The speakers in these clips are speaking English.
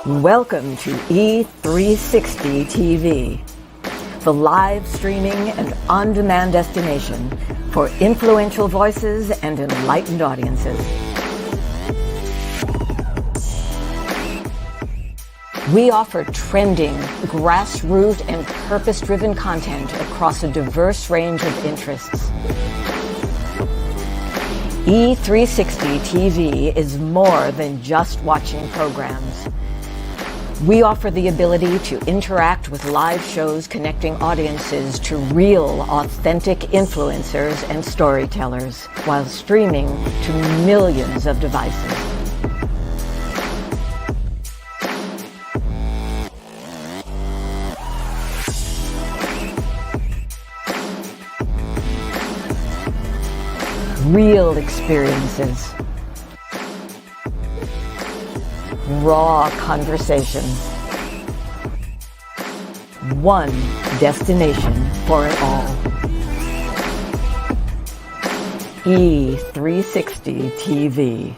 Welcome to E360 TV, the live streaming and on-demand destination for influential voices and enlightened audiences. We offer trending, grassroots, and purpose-driven content across a diverse range of interests. E360 TV is more than just watching programs. We offer the ability to interact with live shows connecting audiences to real, authentic influencers and storytellers while streaming to millions of devices. Real experiences. Raw conversation. One destination for it all. E360 TV.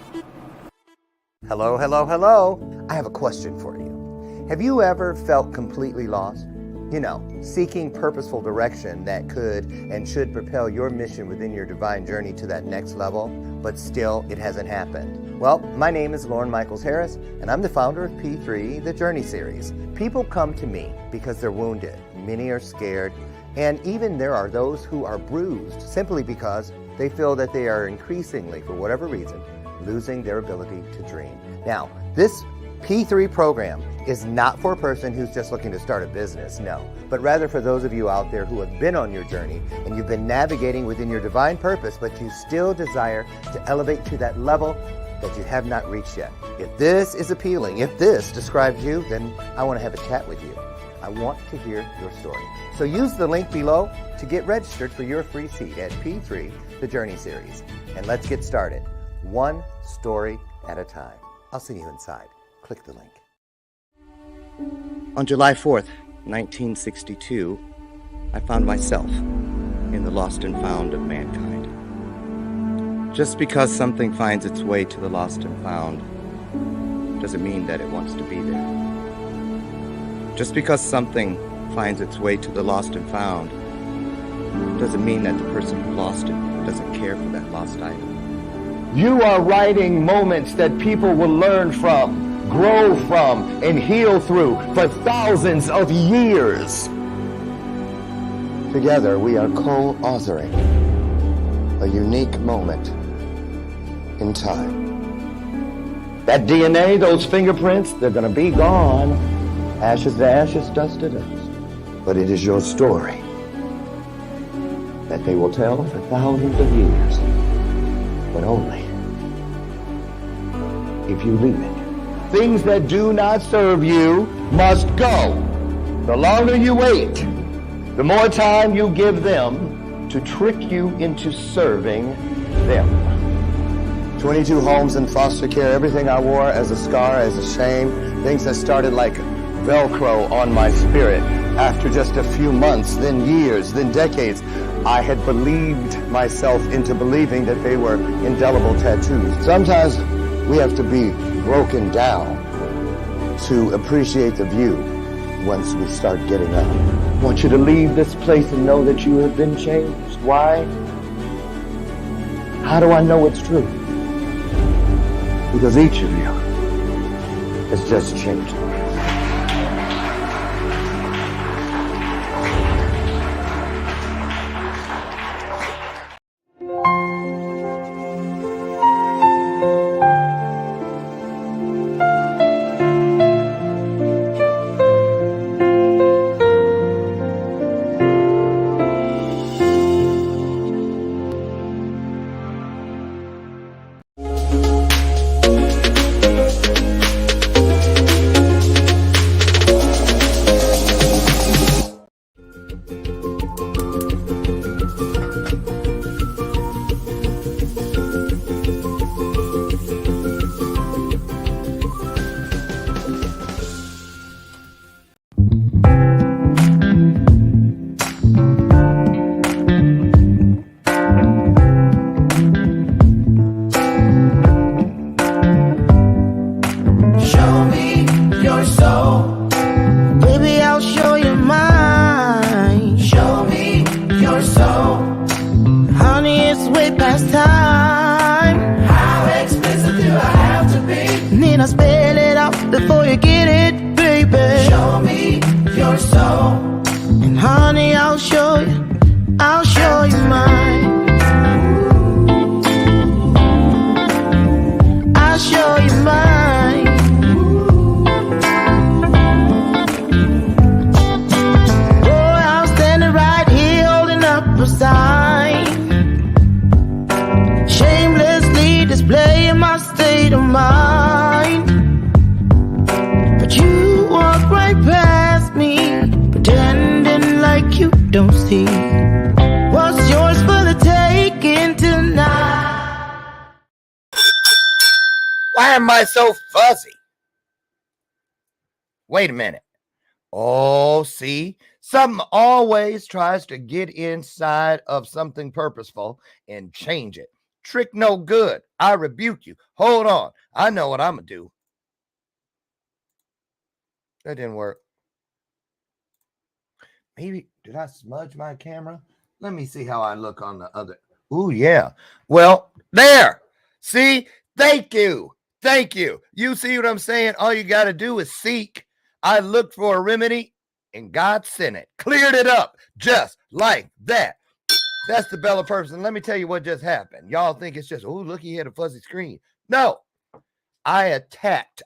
Hello, hello, hello. I have a question for you. Have you ever felt completely lost? You know, seeking purposeful direction that could and should propel your mission within your divine journey to that next level, but still it hasn't happened. Well, my name is Lauren Michaels Harris, and I'm the founder of P3, the Journey Series. People come to me because they're wounded. Many are scared, and even there are those who are bruised simply because they feel that they are increasingly, for whatever reason, losing their ability to dream. Now, this P3 program is not for a person who's just looking to start a business, no, but rather for those of you out there who have been on your journey and you've been navigating within your divine purpose, but you still desire to elevate to that level that you have not reached yet. If this is appealing, if this describes you, then I want to have a chat with you. I want to hear your story. So use the link below to get registered for your free seat at P3, the Journey Series. And let's get started, one story at a time. I'll see you inside. Click the link. On July 4th, 1962, I found myself in the lost and found of mankind. Just because something finds its way to the lost and found doesn't mean that it wants to be there. Just because something finds its way to the lost and found doesn't mean that the person who lost it doesn't care for that lost item. You are writing moments that people will learn from, grow from, and heal through for thousands of years. Together, we are co-authoring a unique moment in time. That DNA, those fingerprints, they're going to be gone. Ashes to ashes, dust to dust. But it is your story that they will tell for thousands of years, but only if you leave it. Things that do not serve you must go. The longer you wait, the more time you give them to trick you into serving them. 22 homes in foster care, everything I wore as a scar, as a shame, things that started like Velcro on my spirit. After just a few months, then years, then decades, I had believed myself into believing that they were indelible tattoos. Sometimes we have to be broken down to appreciate the view once we start getting up. I want you to leave this place and know that you have been changed. Why? How do I know it's true? Because each of you has just changed me. your soul. And honey, I'll show you mine. I'll show you mine. Boy, I'm standing right here holding up a sign, shamelessly displaying my state of mind. But you walk right past me, pretending like you don't see what's yours for the taking tonight. Why am I so fuzzy? Wait a minute. Oh, see, something always tries to get inside of something purposeful and change it. Trick no good. I rebuke you. Hold on. I know what I'm going to do. That didn't work. Maybe, did I smudge my camera? Let me see how I look on the other. Ooh, yeah. Well, there. See? Thank you. Thank you. You see what I'm saying? All you got to do is seek. I looked for a remedy and God sent it. Cleared it up just like that. That's the Bella purpose. And let me tell you what just happened. Y'all think it's just, oh, look, he had a fuzzy screen. No. I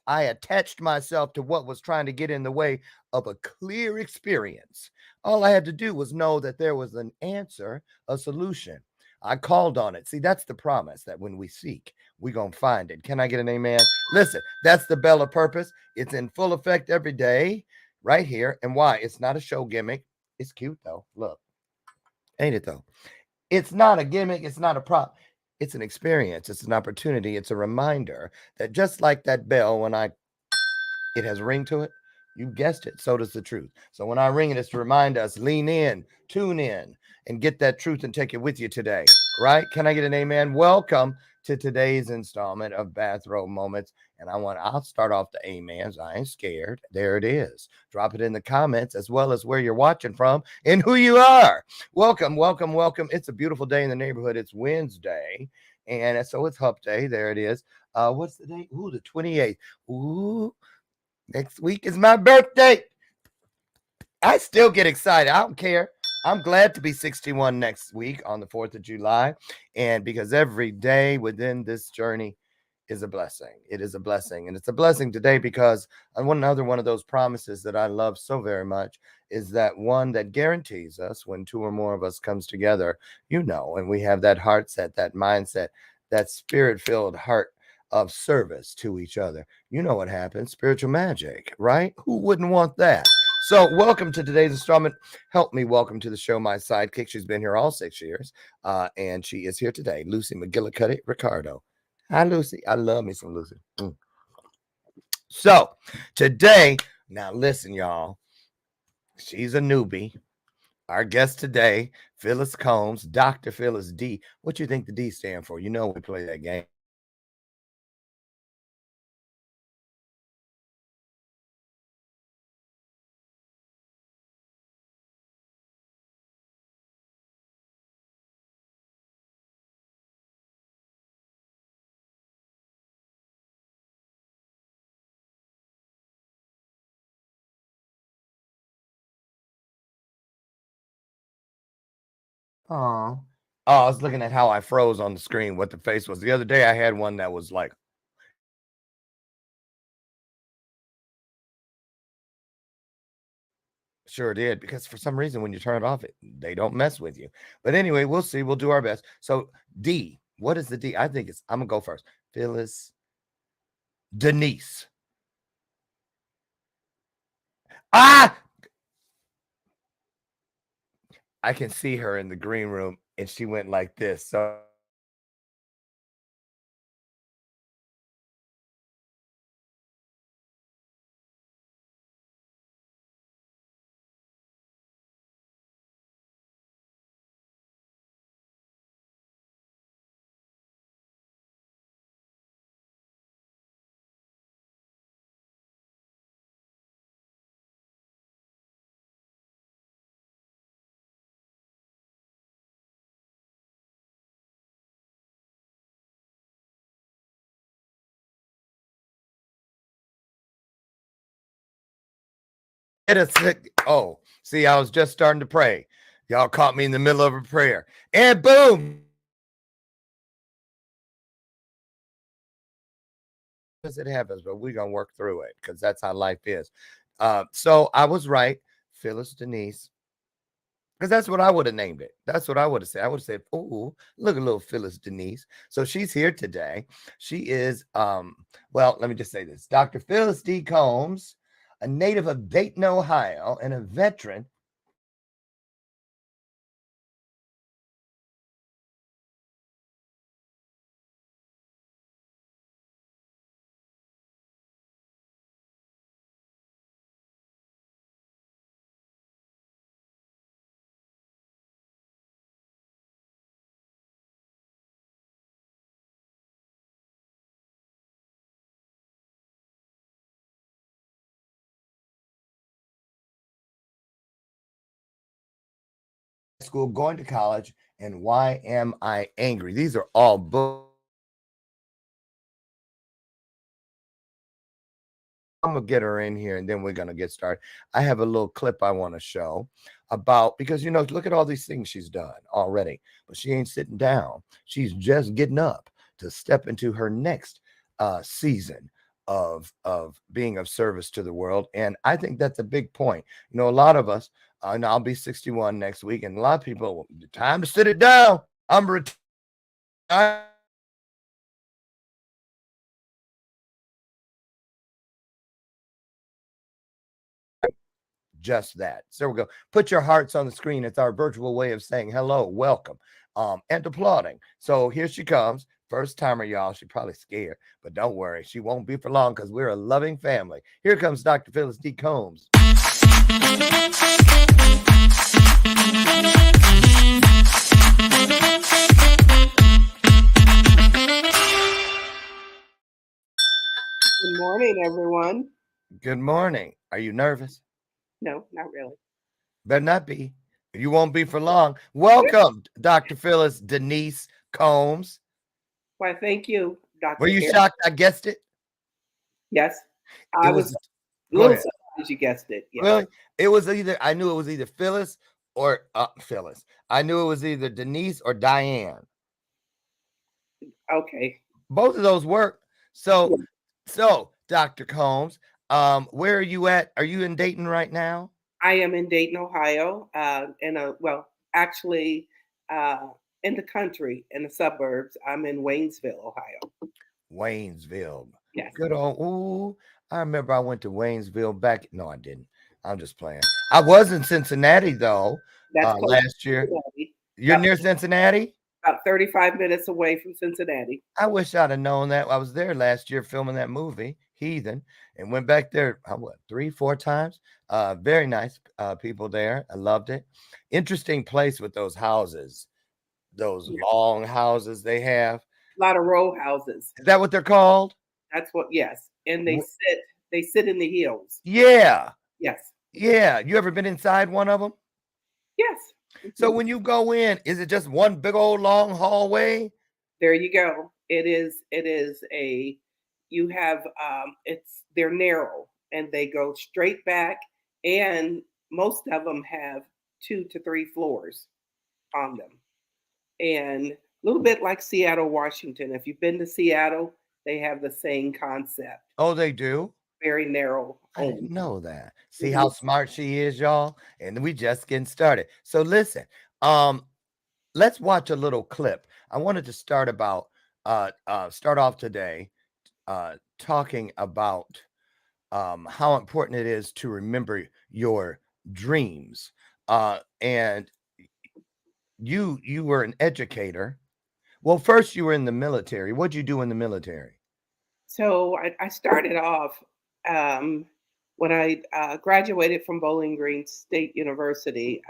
attached myself to what was trying to get in the way of a clear experience. All I had to do was know that there was an answer, a solution. I called on it. See, that's the promise that when we seek, we're going to find it. Can I get an amen? Listen, that's the Bella purpose. It's in full effect every day right here. And why? It's not a show gimmick. It's cute, though. Look, ain't it, though? It's not a gimmick. It's not a prop. It's an experience. It's an opportunity. It's a reminder that just like that bell, when it has a ring to it, you guessed it, so does the truth. So when I ring it, it's to remind us, lean in, tune in, and get that truth and take it with you today, right? Can I get an amen? Welcome to today's installment of Bathrobe Moments. And I'll start off the amens. I ain't scared. There it is. Drop it in the comments as well as where you're watching from and who you are. Welcome, welcome, welcome. It's a beautiful day in the neighborhood. It's Wednesday. And so it's Hump Day. There it is. What's the date? Ooh, the 28th. Ooh, next week is my birthday. I still get excited. I don't care. I'm glad to be 61 next week on the 4th of July. And because every day within this journey is a blessing. It is a blessing. And it's a blessing today because another one of those promises that I love so very much is that one that guarantees us when two or more of us comes together, and we have that heart set, that mindset, that spirit-filled heart of service to each other. You know what happens? Spiritual magic, right? Who wouldn't want that? So welcome to today's installment. Help me welcome to the show my sidekick. She's been here all 6 years, and she is here today, Lucy McGillicuddy Ricardo. Hi, Lucy. I love me some Lucy. So today, now listen, y'all. She's a newbie. Our guest today, Phyllis Combs, Dr. Phyllis D. What you think the D stand for? You know we play that game. Oh, I was looking at how I froze on the screen, what the face was. The other day I had one that was like, sure did, because for some reason when you turn it off, they don't mess with you. But anyway, we'll see. We'll do our best. So D, what is the D? I'm gonna go first. Phyllis Denise. Ah, I can see her in the green room and she went like this. So Oh, see, I was just starting to pray. Y'all caught me in the middle of a prayer. And boom. As it happens, but we're going to work through it because that's how life is. So I was right. Phyllis Denise. Because that's what I would have named it. That's what I would have said. I would have said, "Oh, look at little Phyllis Denise." So she's here today. She is, well, let me just say this: Dr. Phyllis D. Combs, a native of Dayton, Ohio, and a veteran. School, going to college, and why am I angry? These are all books. I'm gonna get her in here and then we're gonna get started. I have a little clip I want to show about because look at all these things she's done already, but she ain't sitting down. She's just getting up to step into her next season of being of service to the world. And I think that's a big point. A lot of us, and I'll be 61 next week, and a lot of people, time to sit it down. I'm retired. Just that. So we go. Put your hearts on the screen. It's our virtual way of saying hello, welcome, and applauding. So here she comes. First timer, y'all. She's probably scared, but don't worry. She won't be for long because we're a loving family. Here comes Dr. Phyllis D. Combs. Good morning, everyone. Good morning. Are you nervous? No, not really. Better not be. You won't be for long. Welcome, Dr. Phyllis Denise Combs. Why, thank you, Dr. Were you Eric. shocked I guessed it? Yes, It I was. was a Go little ahead. surprised you guessed it. Yes. Really? It was either, I knew it was either Phyllis or Phyllis. I knew it was either Denise or Diane. Okay. Both of those work. Yeah. So Dr. Combs, where are you at? Are you in Dayton right now? I am in Dayton, Ohio, actually, in the country, in the suburbs. I'm in Waynesville, Ohio. Waynesville. Yes, Good old, ooh. I remember I went to Waynesville back. No, I didn't. I'm just playing. I was in Cincinnati though, that's close to last year. Cincinnati. You're near Cincinnati? About 35 minutes away from Cincinnati. I wish I'd have known that. I was there last year filming that movie, Heathen, and went back there, what, 3, 4 times? Very nice people there. I loved it. Interesting place with those houses, those Yeah. long houses they have. A lot of row houses. Is that what they're called? That's what. Yes, and they W- sit in the hills. Yeah. Yes. Yeah. You ever been inside one of them? Yes. So Mhm. when you go in, is it just one big old long hallway? There you go. It is a you have they're narrow and they go straight back, and most of them have 2 to 3 floors on them. And a little bit like Seattle, Washington. If you've been to Seattle, they have the same concept. Oh, they do? Very narrow I didn't homes. know that. See Mhm. how smart she is, y'all? And we just getting started. So listen, um, let's watch a little clip. I wanted to start off today talking about how important it is to remember your dreams. And you were an educator. Well, first you were in the military. What'd you do in the military? So I started off um, when I graduated from Bowling Green State University.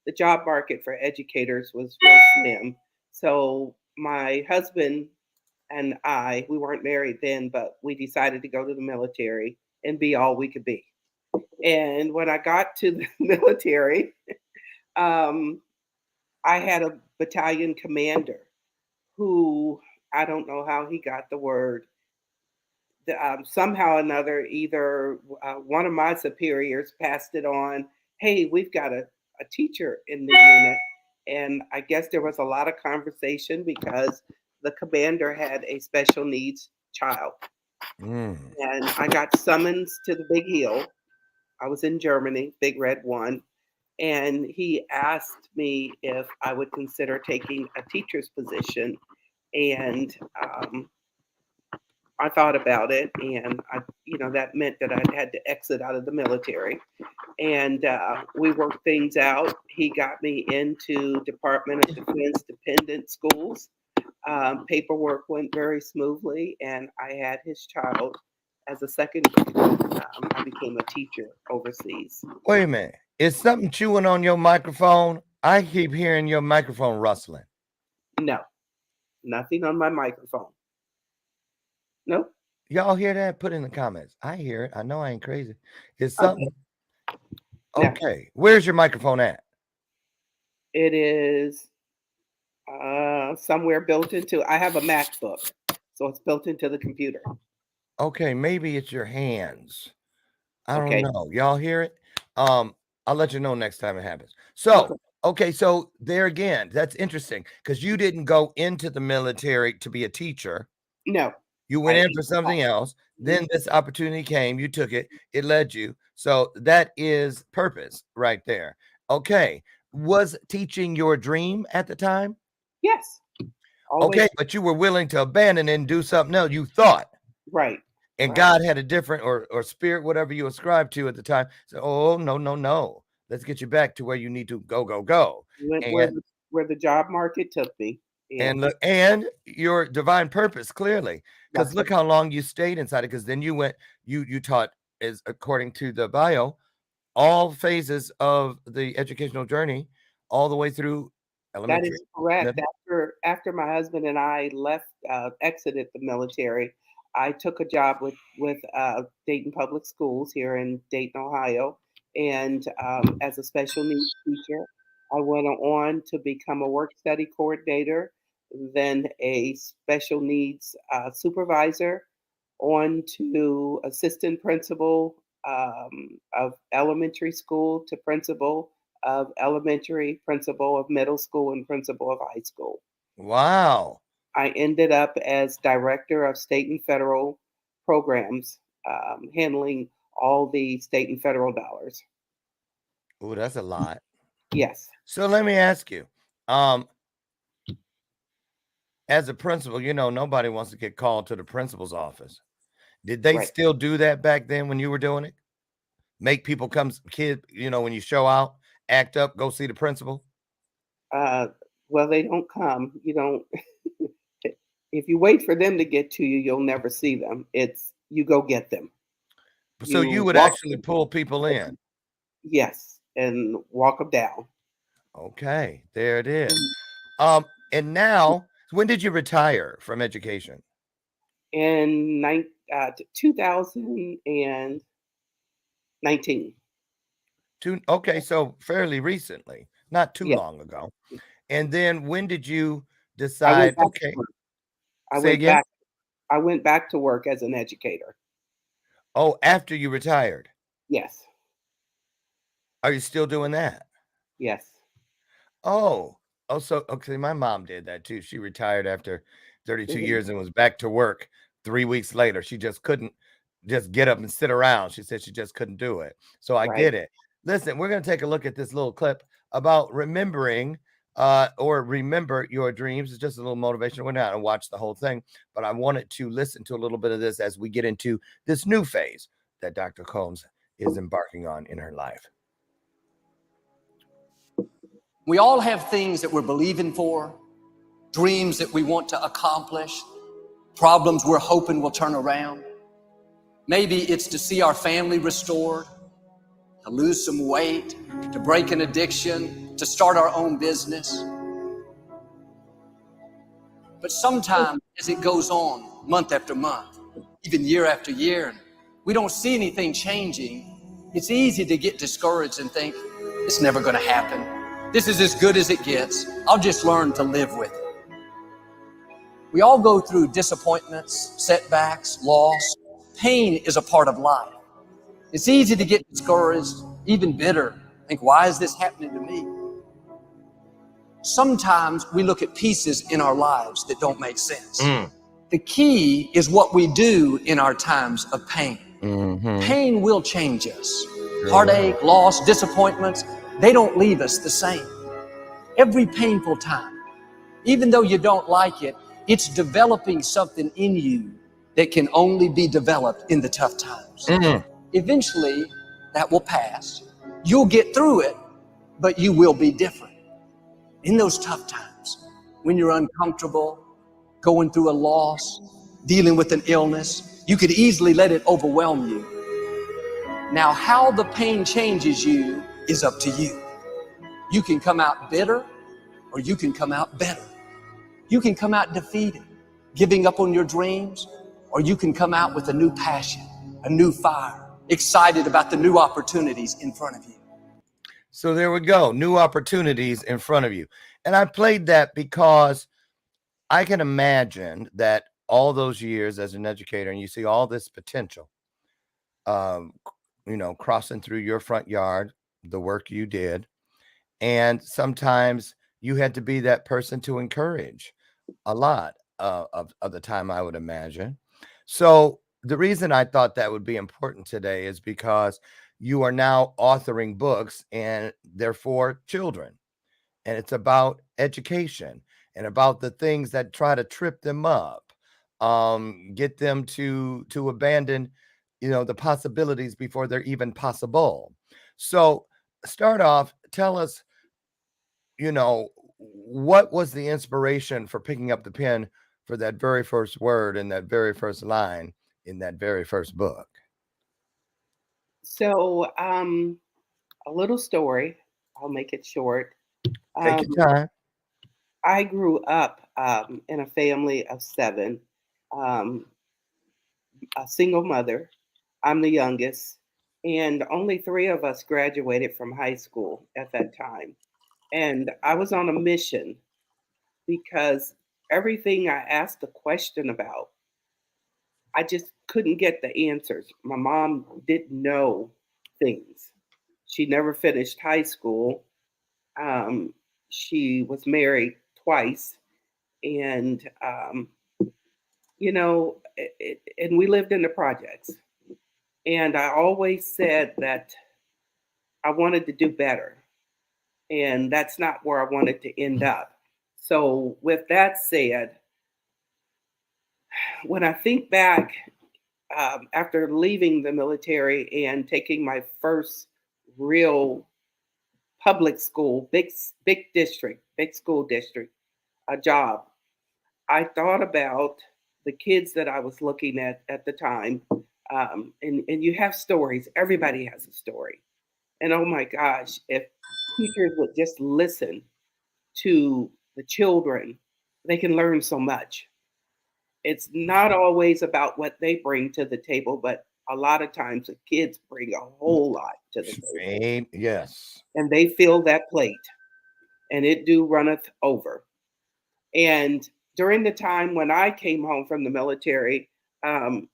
The job market for educators was real slim. So my husband and I, we weren't married then, but we decided to go to the military and be all we could be. And when I got to the military, um, I had a battalion commander who I don't know how he got the word. somehow or another, either one of my superiors passed it on. Hey, we've got a teacher in the unit. And I guess there was a lot of conversation because the commander had a special needs child. Mm. And I got summons to the Big Hill. I was in Germany, Big Red One. And he asked me if I would consider taking a teacher's position. And I thought about it, and that meant that I had to exit out of the military. And we worked things out. He got me into Department of Defense dependent schools. Paperwork went very smoothly, and I had his child as a second. I became a teacher overseas. Wait a minute. Is something chewing on your microphone? I keep hearing your microphone rustling. No, nothing on my microphone. Nope. Y'all hear that? Put in the comments. I hear it. I know I ain't crazy. It's something. Okay. Where's your microphone at? It is somewhere built into. I have a MacBook, so it's built into the computer. Okay, maybe it's your hands. I don't Okay. know. Y'all hear it? I'll let you know next time it happens. So, okay, so there again, that's interesting because you didn't go into the military to be a teacher. No. You went in for something else. Then this opportunity came. You took it. It led you. So that is purpose right there. Okay. Was teaching your dream at the time? Yes. Always. Okay, but you were willing to abandon it and do something else. You thought. Right. And God had a different or spirit, whatever you ascribed to at the time. So, oh, no. Let's get you back to where you need to go. Where the job market took me. And look, and your divine purpose, clearly. Because look how long you stayed inside it. Because then you went, you taught, as according to the bio, all phases of the educational journey, all the way through elementary. That is correct. After my husband and I exited the military, I took a job with Dayton Public Schools here in Dayton, Ohio, and as a special needs teacher. I went on to become a work study coordinator, then a special needs supervisor, on to assistant principal of elementary school, to principal of elementary, principal of middle school, and principal of high school. Wow. I ended up as director of state and federal programs, handling all the state and federal dollars. Oh, that's a lot. Yes. So let me ask you, as a principal, nobody wants to get called to the principal's office. Did they still do that back then when you were doing it? Make people come, when you show out, act up, go see the principal? Well, they don't come. You don't. If you wait for them to get to you, you'll never see them. You go get them. So you would actually pull people in? Yes, and walk them down. Okay, there it is. And now, when did you retire from education? In 2019. Okay, so fairly recently, not too long ago. And then when did you decide? I went back to work as an educator. Oh, after you retired? Yes. Are you still doing that? Yes. So okay, my mom did that too. She retired after 32 years and was back to work 3 weeks later. She just couldn't just get up and sit around. She said she just couldn't do it. So I get it. Listen, we're going to take a look at this little clip about remembering or remember your dreams. It's just a little motivation. We're not going to watch the whole thing, but I wanted to listen to a little bit of this as we get into this new phase that Dr. Combs is embarking on in her life. We all have things that we're believing for, dreams that we want to accomplish, problems we're hoping will turn around. Maybe it's to see our family restored, to lose some weight, to break an addiction, to start our own business. But sometimes as it goes on, month after month, even year after year, and we don't see anything changing, it's easy to get discouraged and think, it's never going to happen. This is as good as it gets. I'll just learn to live with it. We all go through disappointments, setbacks, loss, Pain is a part of life. It's easy to get discouraged, even bitter. Think, why is this happening to me? Sometimes we look at pieces in our lives that don't make sense. The key is what we do in our times of pain. Pain will change us. Heartache, loss, disappointments, they don't leave us the same. Every painful time, even though you don't like it, it's developing something in you that can only be developed in the tough times. Eventually, that will pass. You'll get through it, but you will be different. In those tough times, when you're uncomfortable, going through a loss, dealing with an illness, you could easily let it overwhelm you. Now, how the pain changes you is up to you. You can come out bitter, or you can come out better. You can come out defeated, giving up on your dreams, or you can come out with a new passion, a new fire, excited about the new opportunities in front of you. So there we go. New opportunities in front of you. And I played that because I can imagine that all those years as an educator, and you see all this potential, crossing through your front yard, the work you did. And sometimes you had to be that person to encourage a lot of the time, I would imagine. So the reason I thought that would be important today is because you are now authoring books, and they're for children. And it's about education and about the things that try to trip them up, get them to abandon, the possibilities before they're even possible. So start off, tell us, what was the inspiration for picking up the pen for that very first word and that very first line in that very first book? So, a little story. I'll make it short. Take Um, your time. I grew up in a family of seven, um, a single mother. I'm the youngest, and only three of us graduated from high school at that time. And I was on a mission because everything I asked a question about, I just couldn't get the answers. My mom didn't know things. She never finished high school. Um, she was married twice, and and we lived in the projects. And I always said that I wanted to do better, and that's not where I wanted to end up. So, with that said, when I think back after leaving the military and taking my first real public school, big school district, a job, I thought about the kids that I was looking at the time. And you have stories, everybody has a story. And oh my gosh, if teachers would just listen to the children, they can learn so much. It's not always about what they bring to the table, but a lot of times the kids bring a whole lot to the table, Yes. and they fill that plate, and it do runneth over. And during the time when I came home from the military, um,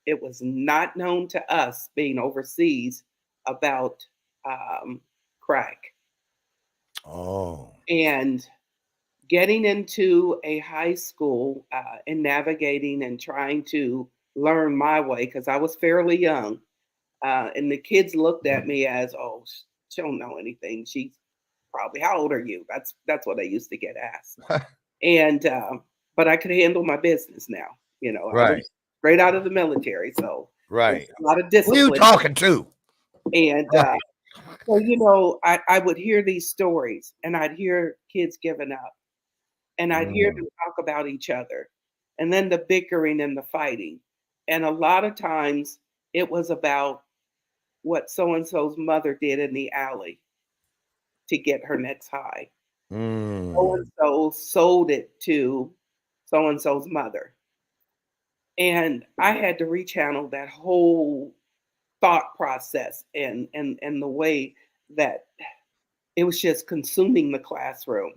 it was not known to us being overseas about crack. Oh. And getting into a high school and navigating and trying to learn my way, because I was fairly young. And the kids looked at me as, oh, she don't know anything. She's probably, how old are you? That's what I used to get asked. And but I could handle my business now. I Right. was straight out of the military, so Right. there's a lot of Who discipline. you talking to? And Right. so I would hear these stories, and I'd hear kids giving up, and I'd hear them talk about each other, and then the bickering and the fighting, and a lot of times it was about what so and so's mother did in the alley to get her next high. So and so sold it to so and so's mother. And I had to rechannel that whole thought process and the way that it was just consuming the classroom.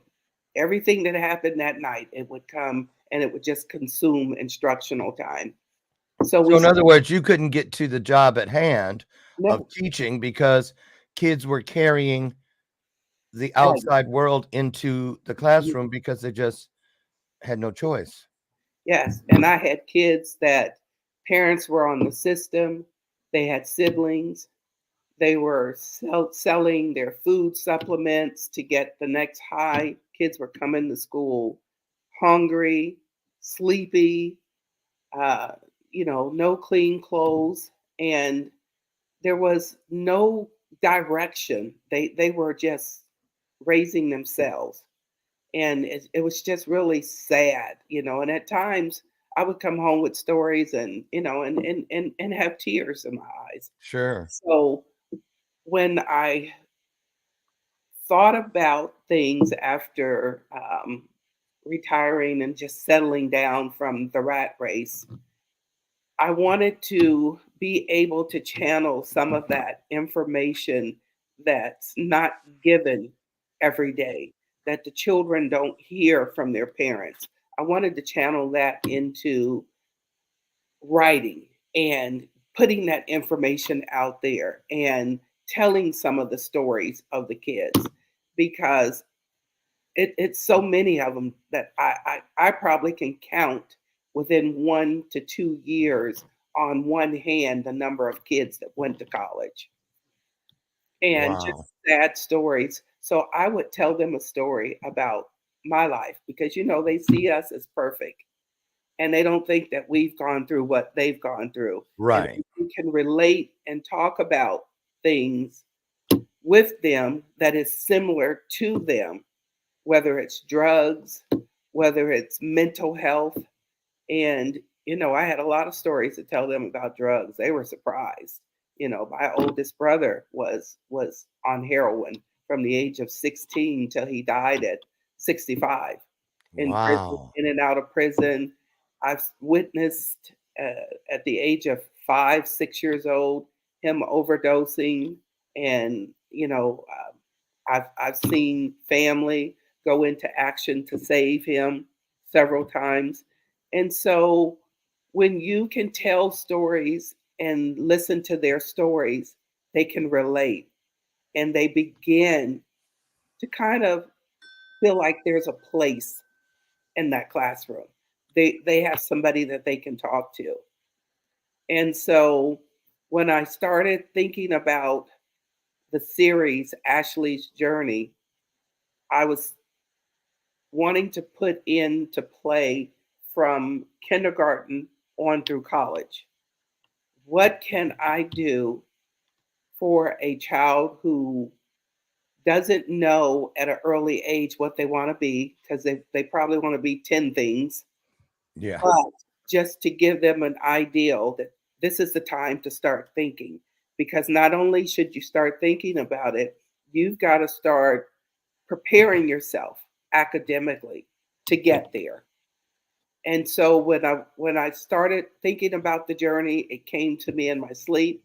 Everything that happened that night, it would come and it would just consume instructional time. So So we in other words, you couldn't get to the job at hand of no, teaching because kids were carrying the right. outside world into the classroom because they just had no choice. Yes, and I had kids that parents were on the system. They had siblings. They were selling their food supplements to get the next high. Kids were coming to school hungry, sleepy, uh, no clean clothes, and there was no direction. They were just raising themselves, and it was just really sad, And at times, I would come home with stories, and and have tears in my eyes. Sure. So when I thought about things after retiring and just settling down from the rat race, I wanted to be able to channel some of that information that's not given every day, that the children don't hear from their parents. I wanted to channel that into writing and putting that information out there and telling some of the stories of the kids, because it's so many of them that I probably can count within 1 to 2 years on one hand the number of kids that went to college, and Wow. just sad stories. So I would tell them a story about my life, because they see us as perfect, and they don't think that we've gone through what they've gone through. And Right. if we can relate and talk about things with them that is similar to them, whether it's drugs, whether it's mental health. And, I had a lot of stories to tell them about drugs. They were surprised. My oldest brother was on heroin from the age of 16 till he died at 65 in prison, Wow. in and out of prison. I've witnessed at the age of 5, 6 years old, him overdosing, and I've seen family go into action to save him several times. And so when you can tell stories and listen to their stories, they can relate, and they begin to kind of feel like there's a place in that classroom. They have somebody that they can talk to. And so when I started thinking about the series Ashley's Journey, I was wanting to put into play from kindergarten on through college. What can I do for a child who doesn't know at an early age what they want to be, because they probably want to be 10 things, Yeah. but just to give them an ideal that this is the time to start thinking. Because not only should you start thinking about it, you've got to start preparing yourself academically to get there. And so when I started thinking about the journey, it came to me in my sleep.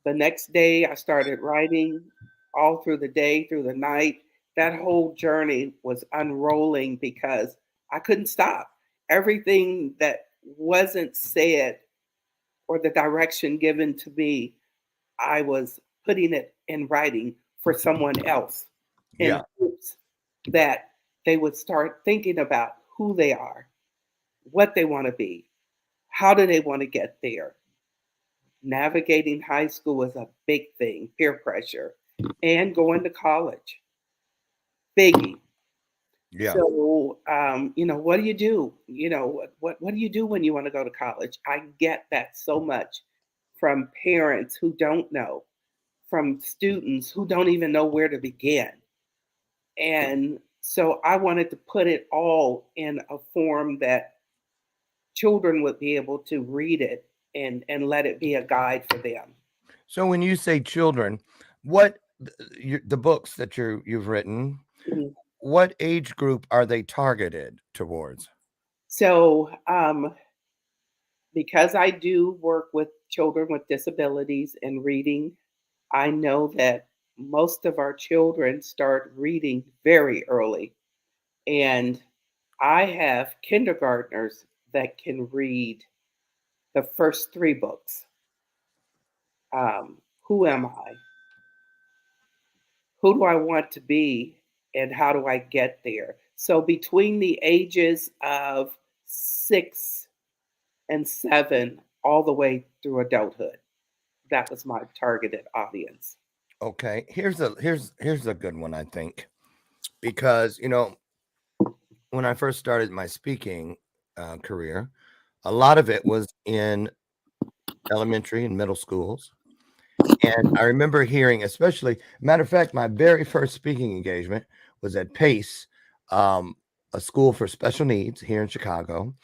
The next day I started writing all through the day, through the night. That whole journey was unrolling because I couldn't stop. Everything that wasn't said or the direction given to me, I was putting it in writing for someone else in Yeah. hopes that they would start thinking about who they are, what they want to be, how do they want to get there. Navigating high school was a big thing, peer pressure, and going to college, biggie. Yeah. So, what do you do? What do you do when you want to go to college? I get that so much from parents who don't know, from students who don't even know where to begin. And so I wanted to put it all in a form that children would be able to read it and let it be a guide for them. So when you say children, what the books that you've written, Mhm. what age group are they targeted towards? So, because I do work with children with disabilities and reading, I know that most of our children start reading very early. And I have kindergartners that can read the first three books. Who am I? Who do I want to be? And how do I get there? So between the ages of 6 and 7, all the way through adulthood, that was my targeted audience. Okay, here's a good one, I think, because when I first started my speaking career, a lot of it was in elementary and middle schools. And I remember hearing, especially, matter of fact, my very first speaking engagement was at Pace, um, a school for special needs here in Chicago.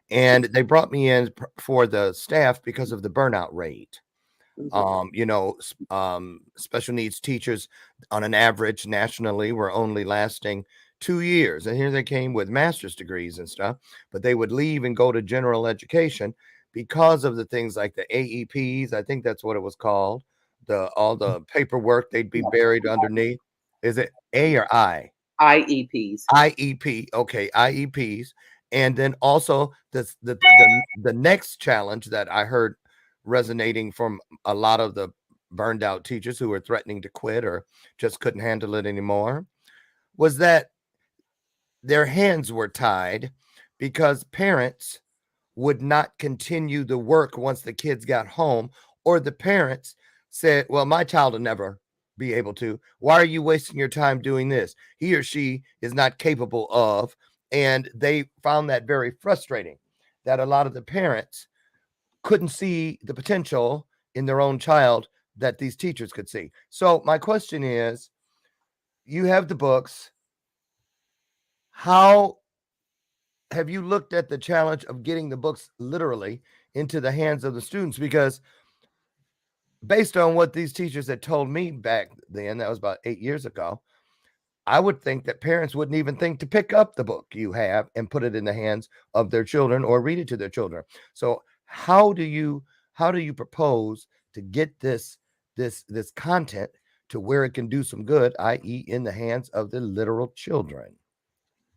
And they brought me in for the staff because of the burnout rate. Mhm. Special needs teachers on an average nationally were only lasting 2 years. And here they came with master's degrees and stuff, but they would leave and go to general education because of the things like the AEPs. I think that's what it was called. All the paperwork they'd be buried underneath. Is it A or I? IEPs. IEP, okay, IEPs, and then also the next challenge that I heard resonating from a lot of the burned out teachers who were threatening to quit or just couldn't handle it anymore was that their hands were tied because parents would not continue the work once the kids got home, or the parents said, well, my child will never be able to. Why are you wasting your time doing this? He or she is not capable of. And they found that very frustrating, that a lot of the parents couldn't see the potential in their own child that these teachers could see. So my question is, you have the books. How have you looked at the challenge of getting the books literally into the hands of the students? Because based on what these teachers had told me back then, that was about 8 years ago, I would think that parents wouldn't even think to pick up the book you have and put it in the hands of their children or read it to their children. So how do you propose to get this content to where it can do some good, i.e., in the hands of the literal children?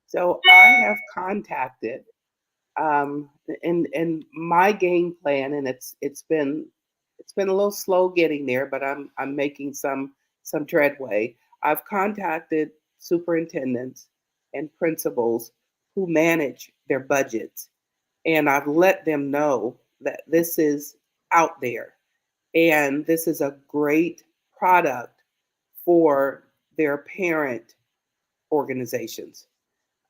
So I have contacted, and my game plan, and it's been a little slow getting there, but I'm making some treadway. I've contacted superintendents and principals who manage their budgets, and I've let them know that this is out there and this is a great product for their parent organizations.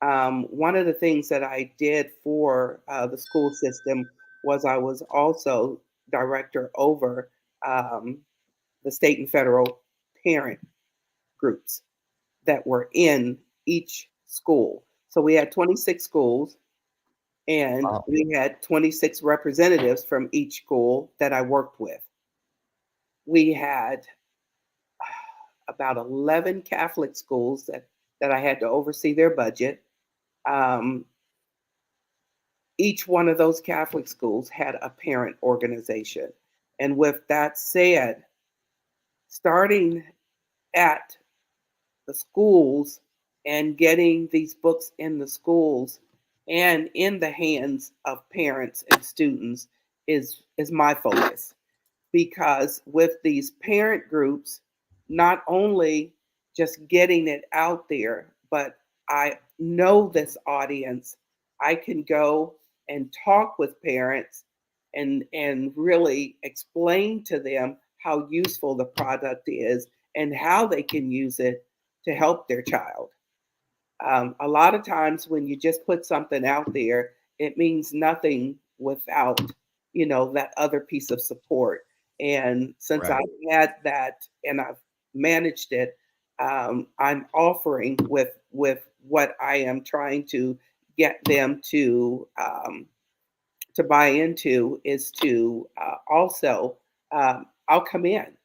One of the things that I did for the school system was I was also director over um, the state and federal parent groups that were in each school. So we had 26 schools, and Wow. we had 26 representatives from each school that I worked with. We had about 11 Catholic schools that I had to oversee their budget. Um, each one of those Catholic schools had a parent organization. And with that said, starting at the schools and getting these books in the schools and in the hands of parents and students is my focus, because with these parent groups, not only just getting it out there, but I know this audience. I can go and talk with parents and really explain to them how useful the product is and how they can use it to help their child. A lot of times when you just put something out there, it means nothing without, that other piece of support. And since Right. I've had that and I've managed it, I'm offering with what I am trying to get them to buy into is to also, I'll come in,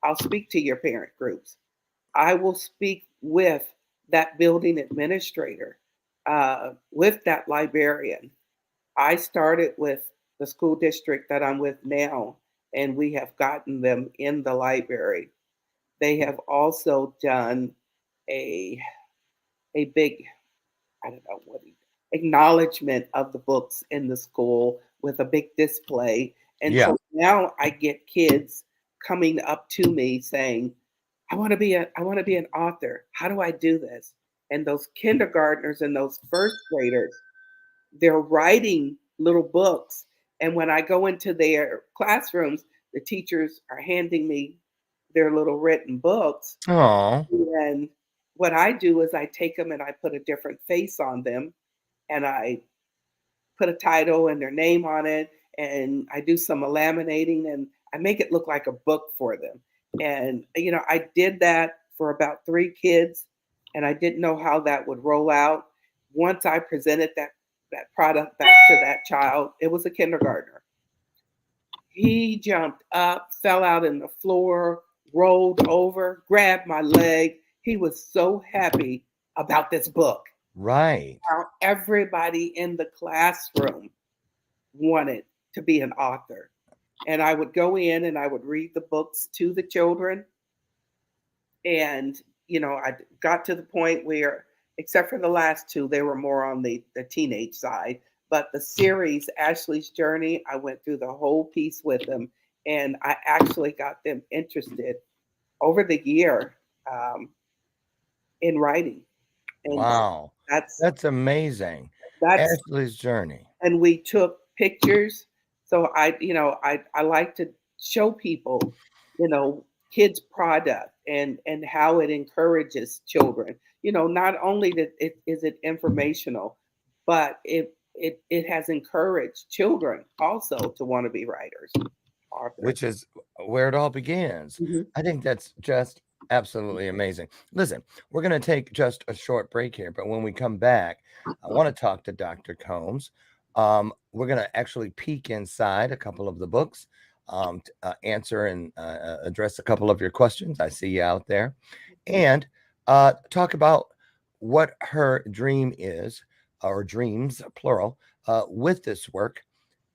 I'll speak to your parent groups. I will speak with that building administrator, with that librarian. I started with the school district that I'm with now, and we have gotten them in the library. They have also done a big, I don't know what acknowledgement of the books in the school with a big display. And Yeah. so now I get kids coming up to me saying, I want to be an author. How do I do this? And those kindergartners and those first graders, they're writing little books. And when I go into their classrooms, the teachers are handing me their little written books. Oh, And what I do is I take them and I put a different face on them and I put a title and their name on it, and I do some laminating and I make it look like a book for them. And I did that for about 3 kids, and I didn't know how that would roll out. Once I presented that product back to that child, it was a kindergartner. He jumped up, fell out in the floor, rolled over, grabbed my leg. He was so happy about this book. right. How everybody in the classroom wanted to be an author. And I would go in and I would read the books to the children. And, I got to the point where, except for the last two, they were more on the teenage side. But the series, Ashley's Journey, I went through the whole piece with them. And I actually got them interested over the year um, in writing. And Wow. that's That's amazing. that's Ashley's journey. and we took pictures. So I like to show people, kids product and how it encourages children. Not only that it is it informational, but it has encouraged children also to want to be writers, authors. Which is where it all begins. Mhm. I think that's just absolutely amazing. Listen, we're going to take just a short break here, but when we come back, I want to talk to Dr. Combs. We're going to actually peek inside a couple of the books, answer and address a couple of your questions. I see you out there, and talk about what her dream is, or dreams, plural, with this work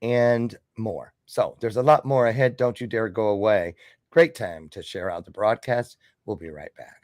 and more. So there's a lot more ahead. Don't you dare go away. Great time to share out the broadcast. We'll be right back.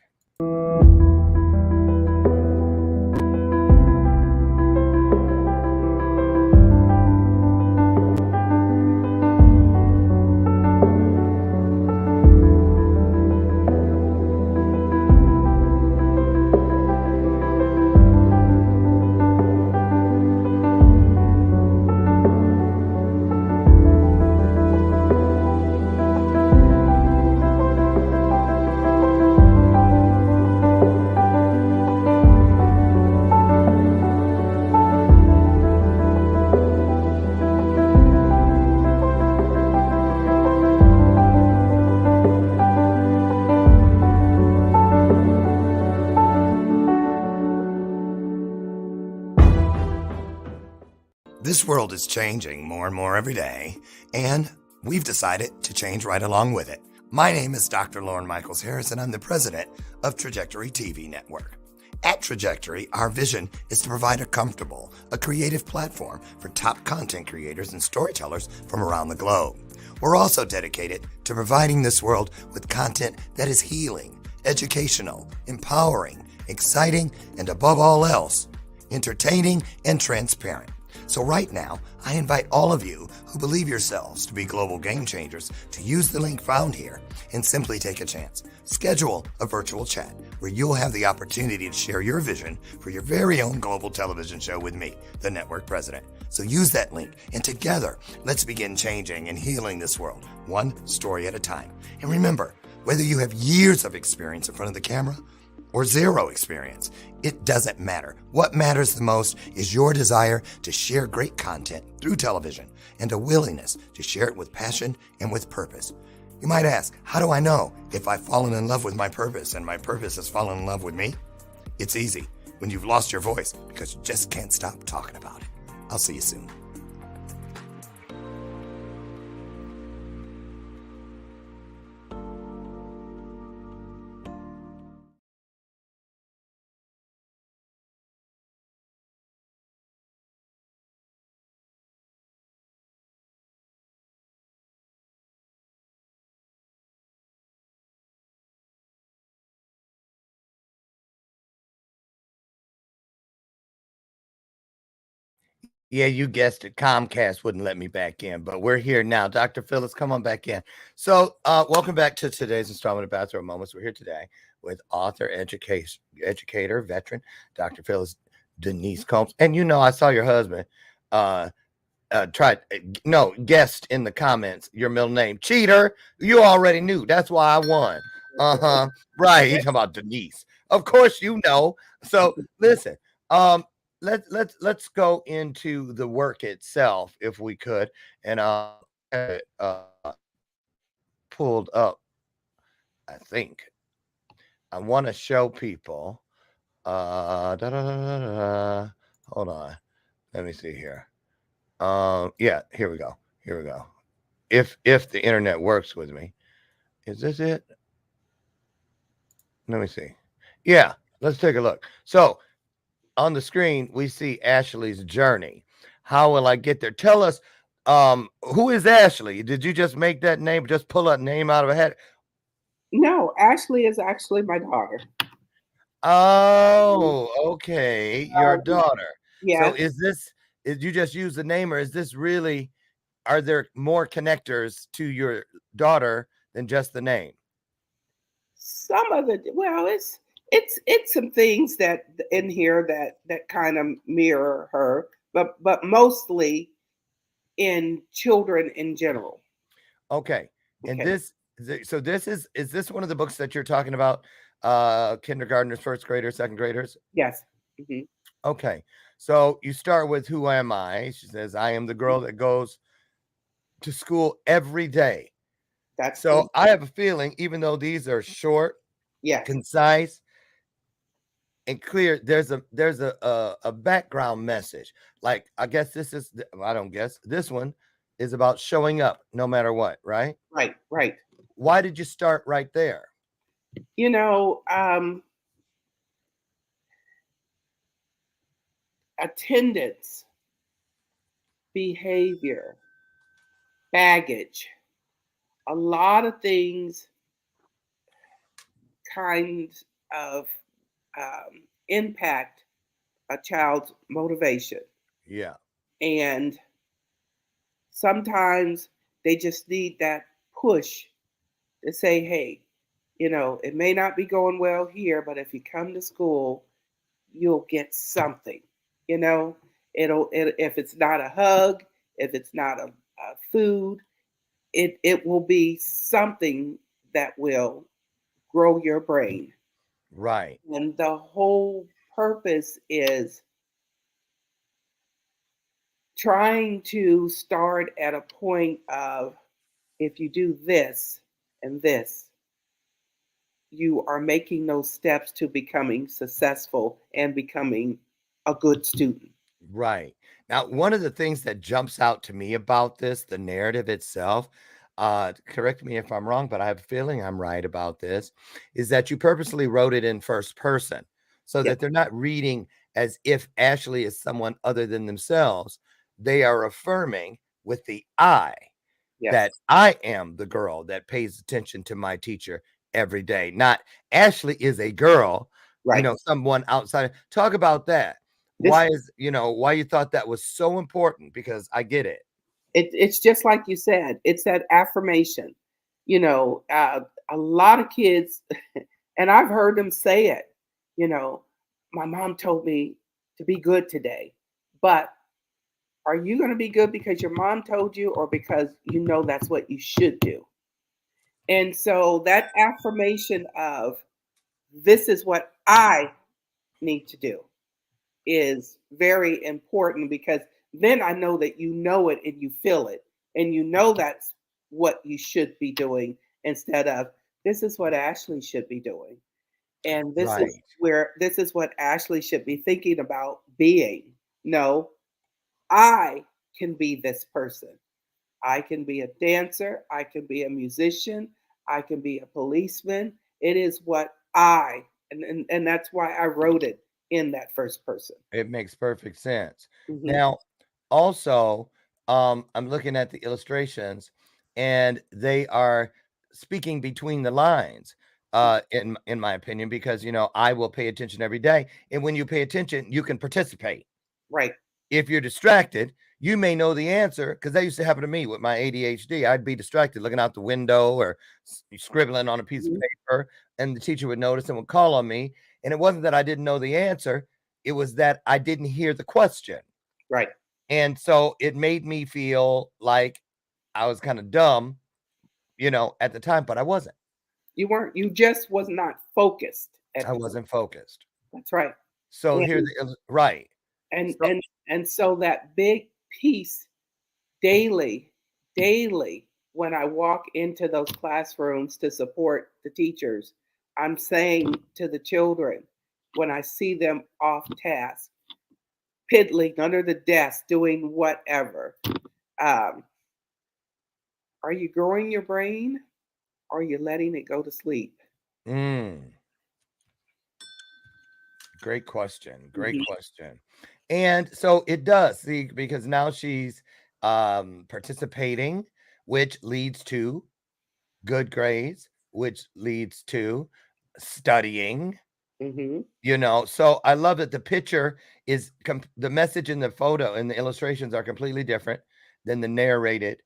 This world is changing more and more every day, and we've decided to change right along with it. My name is Dr. Lauren Michaels Harris, and I'm the president of Trajectory TV Network. At Trajectory, our vision is to provide a creative platform for top content creators and storytellers from around the globe. We're also dedicated to providing this world with content that is healing, educational, empowering, exciting, and above all else, entertaining and transparent. So right now, I invite all of you who believe yourselves to be global game changers to use the link found here and simply take a chance. Schedule a virtual chat where you'll have the opportunity to share your vision for your very own global television show with me, the network president. So use that link, and together, let's begin changing and healing this world, one story at a time. And remember, whether you have years of experience in front of the camera or zero experience, it doesn't matter. What matters the most is your desire to share great content through television and a willingness to share it with passion and with purpose. You might ask, how do I know if I've fallen in love with my purpose and my purpose has fallen in love with me? It's easy when you've lost your voice because you just can't stop talking about it. I'll see you soon. Yeah, you guessed it. Comcast wouldn't let me back in, but we're here now. Dr. Phyllis, come on back in. So, welcome back to today's installment of Bathrobe Moments. We're here today with author, educator, veteran, Dr. Phyllis Denise Combs. And I saw your husband guessed in the comments your middle name. Cheater, you already knew. That's why I won. Uh-huh. Right. He's talking about Denise. Of course you know. So listen, let's go into the work itself if we could. And pulled up, I think. I want to show people. Hold on. Let me see here. Yeah, here we go. Here we go. If the internet works with me. Is this it? Let me see. Yeah, let's take a look. So on the screen, we see Ashley's journey. How will I get there? Tell us, who is Ashley? Did you just make that name? Just pull a name out of a hat? No, Ashley is actually my daughter. Oh, okay. Your Um, daughter. So yes. is you just use the name, or is this really, are there more connectors to your daughter than just the name? Some of the well, it's some things that in here that kind of mirror her, but mostly in children in general. Okay. And Okay. so this is this one of the books that you're talking about? Kindergartners, first graders, second graders? Yes. Hmm. Okay. So you start with who am I? She says, I am the girl that goes to school every day. That's So the I have a feeling, even though these are short, yes. concise, and clear, there's a background message. Like, I guess I don't guess, this one is about showing up no matter what, right? Right. Right. Why did you start right there? You know, attendance, behavior, baggage, a lot of things kinds of impact a child's motivation. Yeah. And sometimes they just need that push to say, hey, it may not be going well here, but if you come to school, you'll get something. You know, if it's not a hug, if it's not a food, it will be something that will grow your brain. Right. And the whole purpose is trying to start at a point of if you do this and this, you are making those steps to becoming successful and becoming a good student. Right. Now, one of the things that jumps out to me about this, the narrative itself, correct me if I'm wrong, but I have a feeling I'm right about this, is that you purposely wrote it in first person so Yes, that they're not reading as if Ashley is someone other than themselves. They are affirming with the I yes, that I am the girl that pays attention to my teacher every day. Not Ashley is a girl, right. someone outside. Talk about that. This Why you thought that was so important? Because I get it. it's just like you said. It's that affirmation. You know, a lot of kids, and I've heard them say it. You know, my mom told me to be good today, but are you going to be good because your mom told you, or because you know that's what you should do? And so that affirmation of this is what I need to do is very important because then I know that you know it and you feel it and you know that's what you should be doing instead of this is what Ashley should be doing. And Right. this is what Ashley should be thinking about being. No, I can be this person. I can be a dancer, I can be a musician, I can be a policeman. It is what and that's why I wrote it in that first person. It makes perfect sense. Mhm. Now, also, I'm looking at the illustrations and they are speaking between the lines, in my opinion, because I will pay attention every day. And when you pay attention, you can participate. Right. if you're distracted, you may know the answer, because that used to happen to me with my ADHD. I'd be distracted looking out the window or scribbling on a piece of paper, and the teacher would notice and would call on me. And it wasn't that I didn't know the answer, it was that I didn't hear the question. Right. And so it made me feel like I was kind of dumb, at the time, but I wasn't. You weren't. You just was not focused. I wasn't focused. That's right. So And right. and So- and so that big piece daily, when I walk into those classrooms to support the teachers, I'm saying to the children, when I see them off task, piddling under the desk, doing whatever, are you growing your brain, or are you letting it go to sleep? Great question. Great Mhm. question. And so it does, see, because now she's participating, which leads to good grades, which leads to studying. Mhm. So I love that the picture is the message in the photo and the illustrations are completely different than the narrated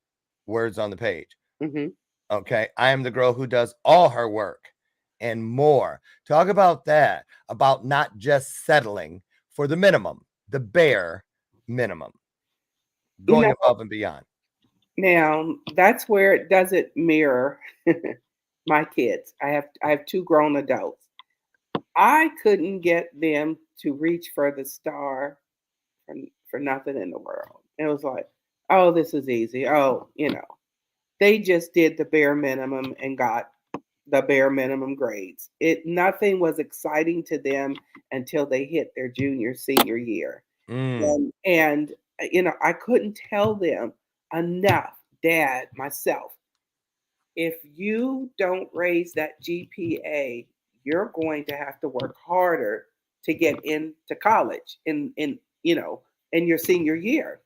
words on the page. Mhm. Okay. I am the girl who does all her work and more. Talk about that, about not just settling for the minimum, the bare minimum, You going know, above and beyond. now that's where it doesn't mirror my kids. I have two grown adults. I couldn't get them to reach for the star for nothing in the world. It was like, oh, this is easy. Oh, they just did the bare minimum and got the bare minimum grades. Nothing was exciting to them until they hit their junior, senior year. And I couldn't tell them enough, Dad, myself, if you don't raise that GPA, you're going to have to work harder to get into college in your senior year.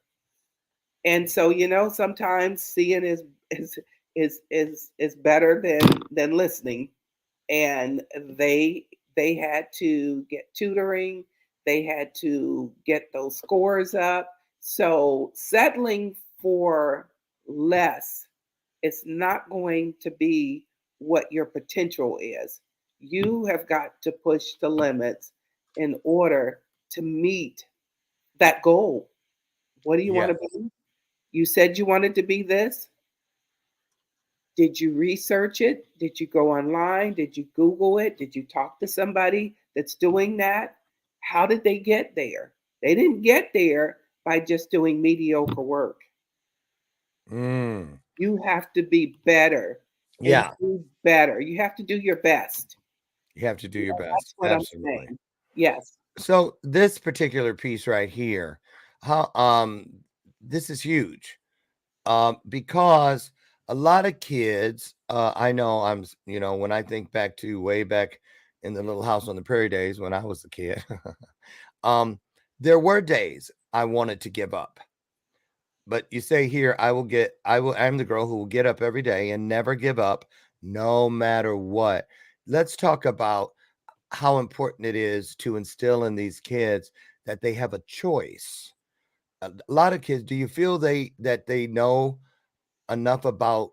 And so, sometimes seeing is better than listening. And they had to get tutoring, they had to get those scores up. So settling for less, it's not going to be what your potential is. You have got to push the limits in order to meet that goal. What do you want Yes. to be? You said you wanted to be this. Did you research it? Did you go online? Did you Google it? Did you talk to somebody that's doing that? How did they get there? They didn't get there by just doing mediocre work. You have to be better and Yeah. do better. You have to do your best. You have to do your That's best. what I'm Absolutely. saying. Yes. So this particular piece right here, this is huge. Because a lot of kids, I know when I think back to way back in the little house on the prairie days when I was a kid, there were days I wanted to give up. But you say here, I'm the girl who will get up every day and never give up, no matter what. Let's talk about how important it is to instill in these kids that they have a choice. A lot of kids, do you feel that they know enough about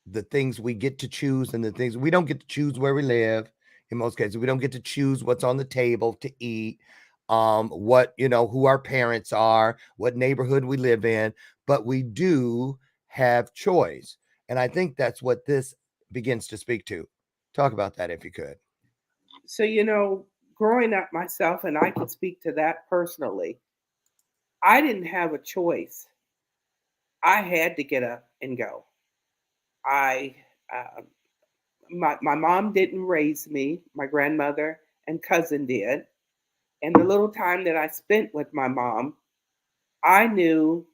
the things we get to choose and the things we don't get to choose where we live? In most cases, we don't get to choose what's on the table to eat, what, who our parents are, what neighborhood we live in, but we do have choice. And I think that's what this begins to speak to. Talk about that if you could. So, growing up myself, and I can speak to that personally, I didn't have a choice. I had to get up and go. I my mom didn't raise me. My grandmother and cousin did. And the little time that I spent with my mom, I knew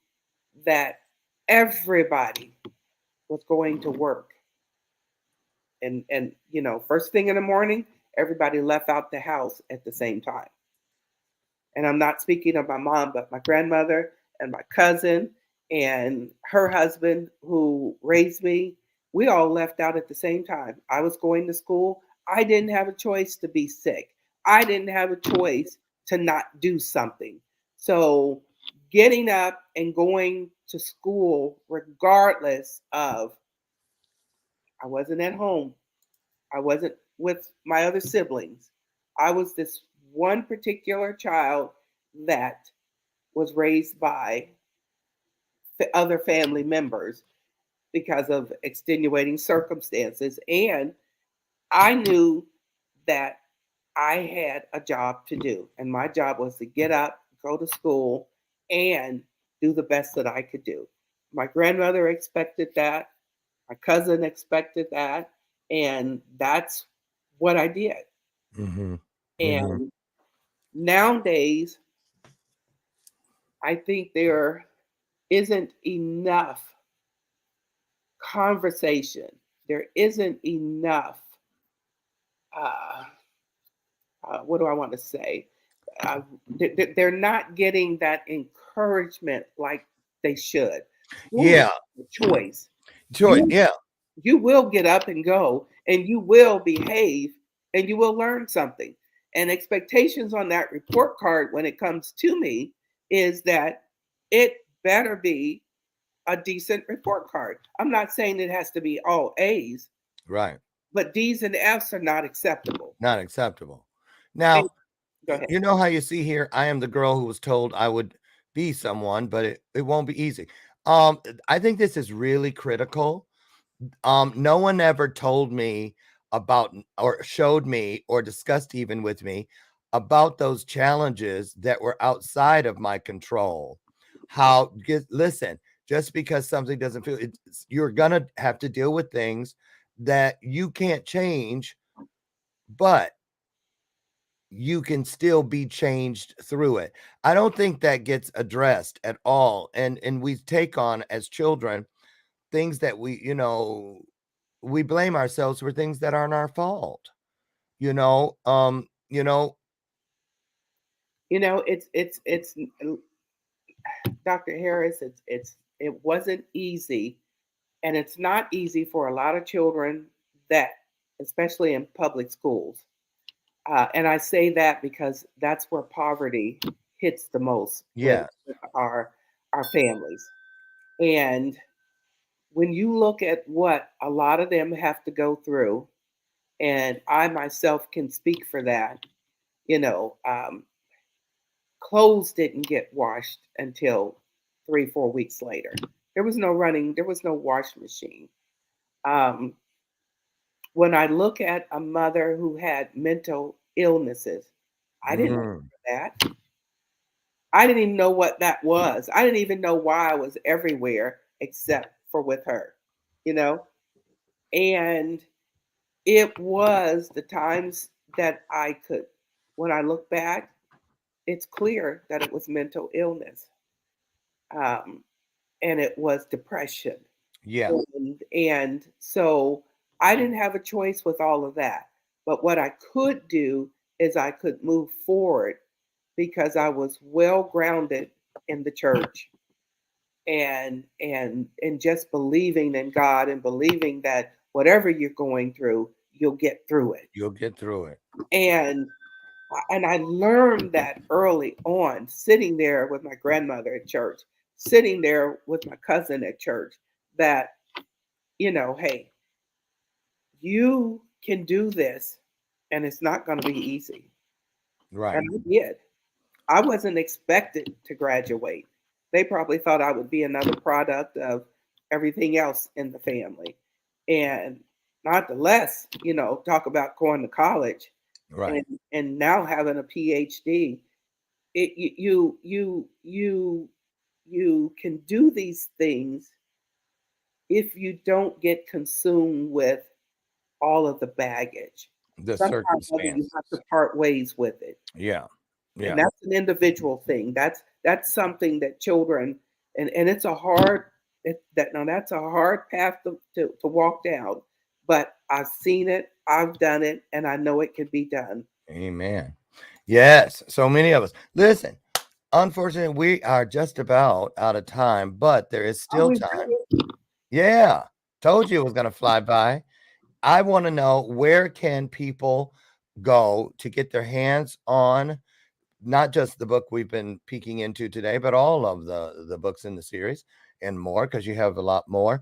that everybody was going to work. And first thing in the morning, everybody left out the house at the same time. And I'm not speaking of my mom, but my grandmother and my cousin and her husband who raised me, we all left out at the same time. I was going to school. I didn't have a choice to be sick. I didn't have a choice to not do something. So getting up and going to school regardless of, I wasn't at home, I wasn't with my other siblings. I was this one particular child that was raised by other family members because of extenuating circumstances. And I knew that I had a job to do. And my job was to get up, go to school, and do the best that I could do. My grandmother expected that. My cousin expected that. And that's what I did. Mm-hmm. Mm-hmm. And nowadays, I think there isn't enough conversation. There isn't enough, uh, what do I want to say? They're not getting that encouragement like they should. School is Yeah. a choice. Sure. You Yeah. you will get up and go, and you will behave, and you will learn something. And expectations on that report card when it comes to me is that it better be a decent report card. I'm not saying it has to be all A's, Right. but D's and F's are not acceptable. Not acceptable. And Now, go ahead. you know how you see here, I am the girl who was told I would be someone, but it won't be easy. I think this is really critical. No one ever told me about or showed me or discussed even with me about those challenges that were outside of my control. Listen, just because something doesn't feel you're gonna have to deal with things that you can't change, but you can still be changed through it. I don't think that gets addressed at all. And we take on as children things that we blame ourselves for things that aren't our fault. You know, you know, It's Dr. Harris. It wasn't easy, and it's not easy for a lot of children that, especially in public schools. And I say that because that's where poverty hits the most with yeah, our families. And when you look at what a lot of them have to go through, and I myself can speak for that, you know, clothes didn't get washed until 3, 4 weeks later. There was no wash machine. Um, when I look at a mother who had mental illnesses, I didn't know mm, that. I didn't even know what that was. I didn't even know why I was everywhere except for with her, you know? And it was the times that when I look back, it's clear that it was mental illness, um, and it was depression. yeah, And so I didn't have a choice with all of that. But what I could do is I could move forward because I was well grounded in the church and just believing in God and believing that whatever you're going through, you'll get through it. you'll get through it. And I learned that early on, sitting there with my grandmother at church, sitting there with my cousin at church, that, hey, you can do this and it's not going to be easy. Right. And I did. I wasn't expected to graduate. They probably thought I would be another product of everything else in the family. And not the less, talk about going to college Right. and now having a PhD. You can do these things if you don't get consumed with all of the baggage. The Somehow or other you circumstances. have to part ways with it. Yeah. And Yeah. that's an individual thing. That's something that children, and it's a hard that's a hard path to walk down. But I've seen it, I've done it, and I know it can be done. Amen. Yes. So many of us. Listen, unfortunately, we are just about out of time, but there is Oh, still we time. really- Yeah. Told you it was going to fly by. I want to know, where can people go to get their hands on not just the book we've been peeking into today, but all of the books in the series and more, because you have a lot more.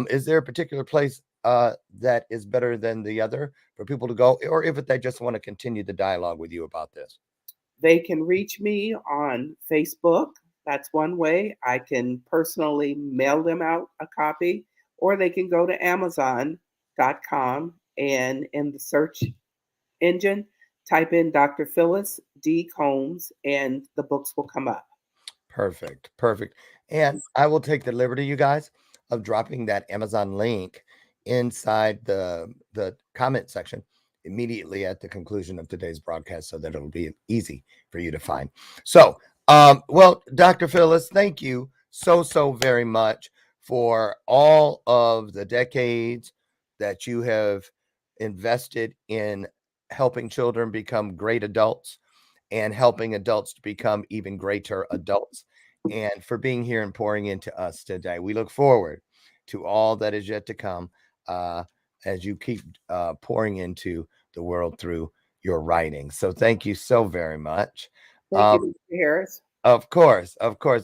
Is there a particular place that is better than the other for people to go, or if they just want to continue the dialogue with you about this? They can reach me on Facebook. That's one way. I can personally mail them out a copy, or they can go to Amazon.com and in the search engine, type in Dr. Phyllis D. Combs, and the books will come up. Perfect. Perfect. And I will take the liberty, you guys, of dropping that Amazon link inside the comment section immediately at the conclusion of today's broadcast so that it'll be easy for you to find. So, well, Dr. Phyllis, thank you so very much for all of the decades that you have invested in helping children become great adults and helping adults to become even greater adults, and for being here and pouring into us today. We look forward to all that is yet to come as you keep pouring into the world through your writing. So thank you so very much. Thank you, Mr. Harris. Of course,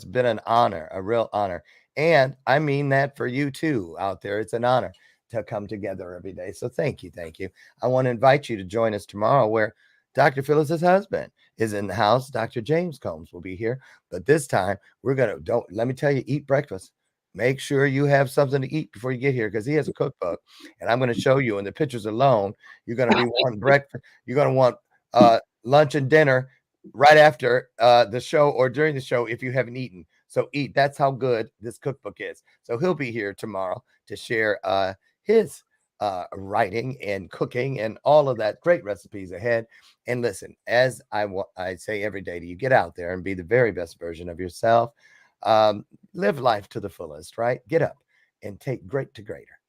been an honor, a real honor. And I mean that for you too out there. It's an honor to come together every day. So thank you. I want to invite you to join us tomorrow, where Dr. Phyllis's husband is in the house. Dr. James Combs will be here. But this time we're going to, let me tell you, eat breakfast. Make sure you have something to eat before you get here, because he has a cookbook, and I'm going to show you in the pictures alone. You're going to be wanting breakfast. You're going to want lunch and dinner right after the show or during the show if you haven't eaten. So eat. That's how good this cookbook is. So he'll be here tomorrow to share his writing and cooking and all of that great recipes ahead. And listen, as I say every day to you, get out there and be the very best version of yourself. Live life to the fullest, right? Get up and take great to greater,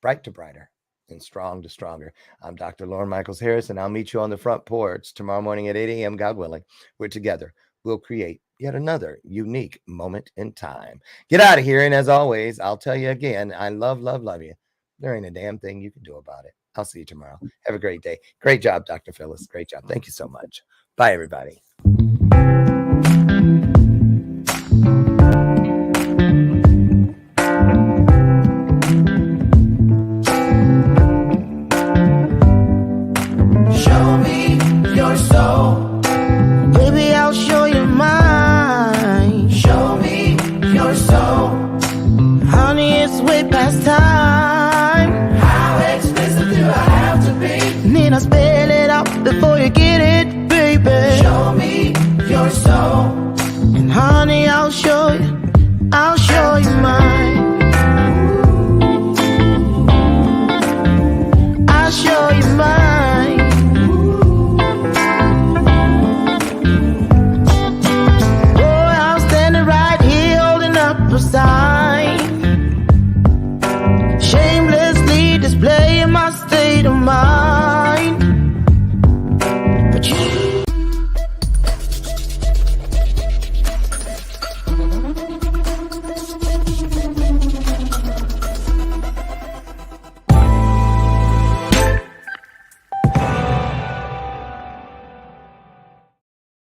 bright to brighter, and strong to stronger. I'm Dr. Lauren Michaels Harris, and I'll meet you on the front porch tomorrow morning at 8 a.m., God willing. We're together. We'll create yet another unique moment in time. Get out of here. And as always, I'll tell you again, I love you. There ain't a damn thing you can do about it. I'll see you tomorrow. Have a great day. Great job, Dr. Phyllis. Great job. Thank you so much. Bye, everybody. Show me your soul. Baby, I'll show you mine. Show me your soul. Honey, it's way past time. How expensive do I have to be? Need I spell it out before you get it, baby? Show me your soul. And honey, I'll show you mine. I'll show you mine. Oh, I'm standing right here holding up a sign.